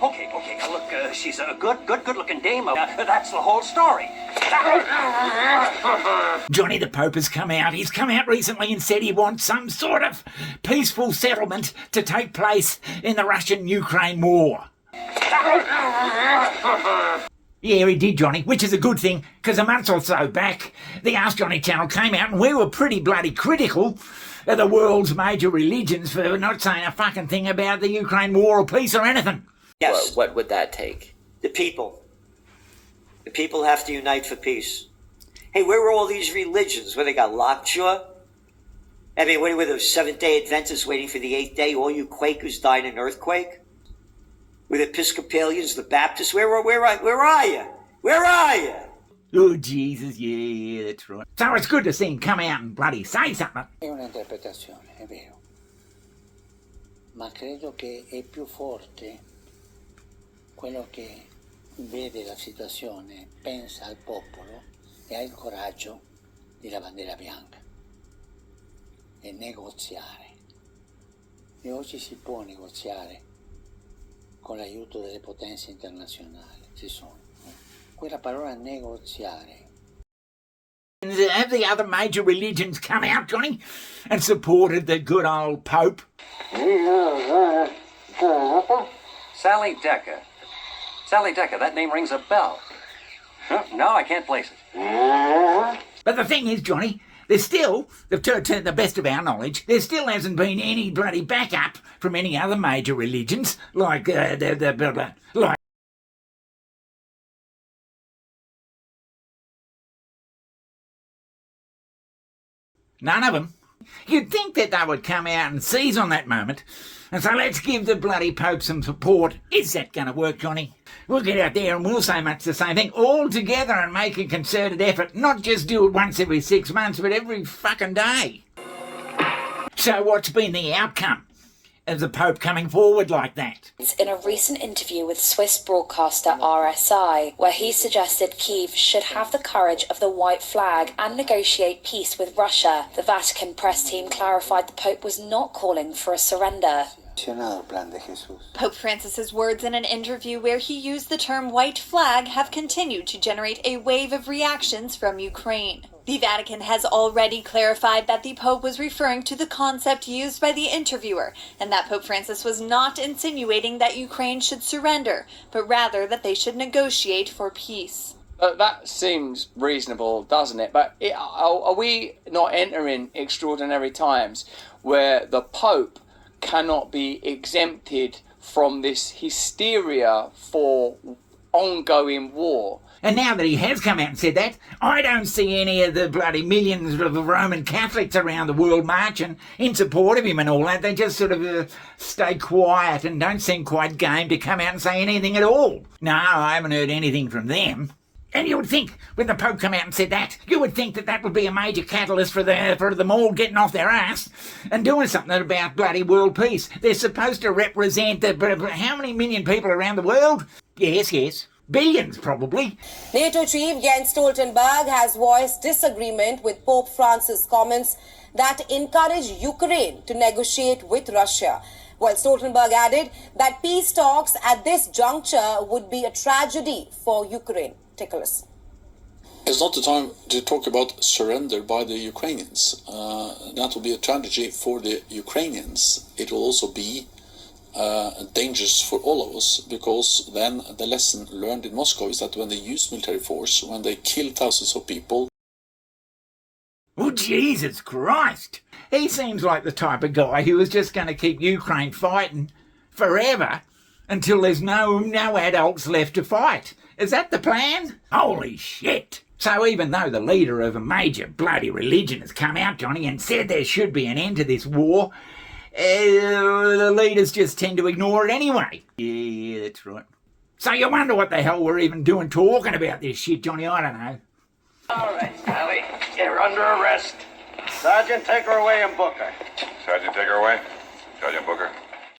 Okay, now look, she's a good-looking dame. That's the whole story. Johnny the Pope has come out. He's come out recently and said he wants some sort of peaceful settlement to take place in the Russian-Ukraine war. Yeah, he did, Johnny, which is a good thing, because a month or so back, the Ask Johnny channel came out and we were pretty bloody critical of the world's major religions for not saying a fucking thing about the Ukraine war or peace or anything. Yes. What would that take? The people. The people have to unite for peace. Hey, where were all these religions? Where they got lockjaw? I mean, where were the Seventh-day Adventists waiting for the eighth day? All you Quakers died in an earthquake? With Episcopalians, the Baptists, where are you? Where are you? Oh, Jesus, yeah, that's right. So it's good to see him come out and bloody say something. È un'interpretazione, è vero. Ma credo che è più forte quello che vede la situazione, pensa al popolo e ha il coraggio della bandiera bianca e negoziare. E oggi si può negoziare con l'aiuto delle potenze internazionali, ci sono. Quella parola negoziare. Have the other major religions come out, Johnny, and supported the good old Pope? Sally Decker. Sally Decker, that name rings a bell. No, I can't place it. But the thing is, Johnny, there's still, to the best of our knowledge, there still hasn't been any bloody backup from any other major religions, like none of them. You'd think that they would come out and seize on that moment and say, let's give the bloody Pope some support. Is that going to work, Johnny? We'll get out there and we'll say much the same thing all together and make a concerted effort, not just do it once every 6 months, but every fucking day. So what's been the outcome of the Pope coming forward like that? In a recent interview with Swiss broadcaster RSI, where he suggested Kyiv should have the courage of the white flag and negotiate peace with Russia, the Vatican press team clarified the Pope was not calling for a surrender. Pope Francis's words in an interview where he used the term white flag have continued to generate a wave of reactions from Ukraine. The Vatican has already clarified that the Pope was referring to the concept used by the interviewer, and that Pope Francis was not insinuating that Ukraine should surrender, but rather that they should negotiate for peace. That seems reasonable, doesn't it? But are we not entering extraordinary times where the Pope cannot be exempted from this hysteria for ongoing war? And now that he has come out and said that, I don't see any of the bloody millions of Roman Catholics around the world marching in support of him and all that. They just sort of stay quiet and don't seem quite game to come out and say anything at all. No, I haven't heard anything from them. And you would think, when the Pope come out and said that, you would think that that would be a major catalyst for them all getting off their ass and doing something about bloody world peace. They're supposed to represent how many million people around the world? Yes. Billions, probably. NATO chief Jens Stoltenberg has voiced disagreement with Pope Francis' comments that encourage Ukraine to negotiate with Russia, while Stoltenberg added that peace talks at this juncture would be a tragedy for Ukraine. Take a listen. It's not the time to talk about surrender by the Ukrainians. That will be a tragedy for the Ukrainians. It will also be dangerous for all of us, because then the lesson learned in Moscow is that when they use military force, when they kill thousands of people... Oh, Jesus Christ! He seems like the type of guy who is just going to keep Ukraine fighting forever until there's no adults left to fight. Is that the plan? Holy shit! So even though the leader of a major bloody religion has come out, Johnny, and said there should be an end to this war, the leaders just tend to ignore it anyway. Yeah, that's right. So you wonder what the hell we're even doing talking about this shit, Johnny, I don't know. All right, Sally, you're under arrest. Sergeant, take her away and book her. Sergeant, take her away. Sergeant Booker.